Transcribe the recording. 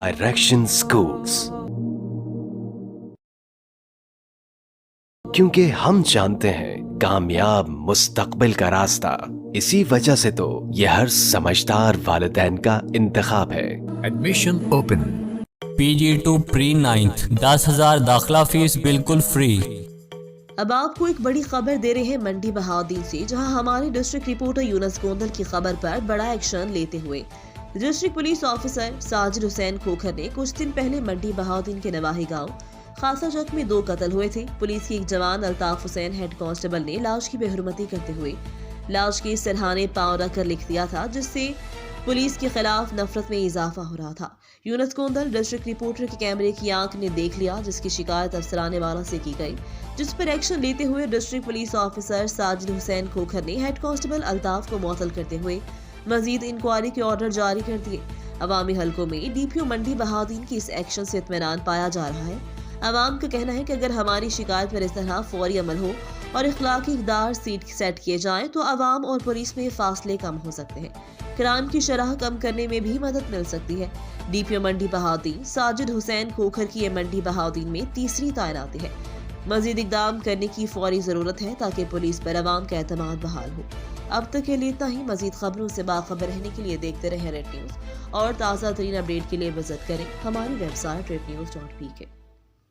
Direction schools, क्योंकि हम जानते हैं कामयाब मुस्तकबिल का रास्ता, इसी वजह से तो ये हर समझदार वालिदैन का इंतखाब है। Admission open. PG2 pre 9th 10,000 दाखिला फीस बिल्कुल फ्री। अब आपको एक बड़ी खबर दे रहे हैं मंडी बहाउद्दीन से, जहां हमारे डिस्ट्रिक्ट रिपोर्टर यूनुस गोंदल की खबर पर बड़ा एक्शन लेते हुए district police officer Sajid Hussain Khokhar ने कुछ दिन पहले मंडी बहाउद्दीन के नवाही गांव खासा चक में 2 कत्ल हुए थे। पुलिस के एक जवान अल्ताफ हुसैन हेड कांस्टेबल ने लाश की बेहुरमती करते हुए लाश के सिरहाने पांव रखकर लिख दिया था, जिससे पुलिस के खिलाफ नफरत में इजाफा हो रहा था। यूनुस गोंदल डिस्ट्रिक्ट रिपोर्टर के कैमरे की आंख ने देख लिया, जिसकी शिकायत अफसराने वाला से की गई, जिस पर एक्शन लेते हुए district police officer Sajid Hussain Khokhar ने हेड कांस्टेबल अल्ताफ को मुअत्तल करते हुए मजीद इंक्वायरी के ऑर्डर जारी कर दिए। अवामी हलकों में DPO मंडी बहाउद्दीन की इस एक्शन से इत्मीनान पाया जा रहा है। अवाम का कहना है कि अगर हमारी शिकायत पर इस तरह फौरी अमल हो और इखलाकी इक़दार सेट किए जाएं तो अवाम और पुलिस में फासले कम हो सकते हैं, क्राइम की शरह कम करने में भी मदद मिल सकती है। DPO मंडी बहाउद्दीन साजिद हुसैन खोखर की ये मंडी बहाउद्दीन में तीसरी तैनाती है। मजीद इक़दाम करने की फौरी ज़रूरत है ताकि पुलिस पर अवाम का एतमाद बहाल हो। अब तक के लिए इतना ही। मजीद खबरों से बाखबर रहने के लिए देखते रहें रेड न्यूज़ और ताज़ा तरीन अपडेट के लिए विजिट करें हमारी वेबसाइट rednews.pk।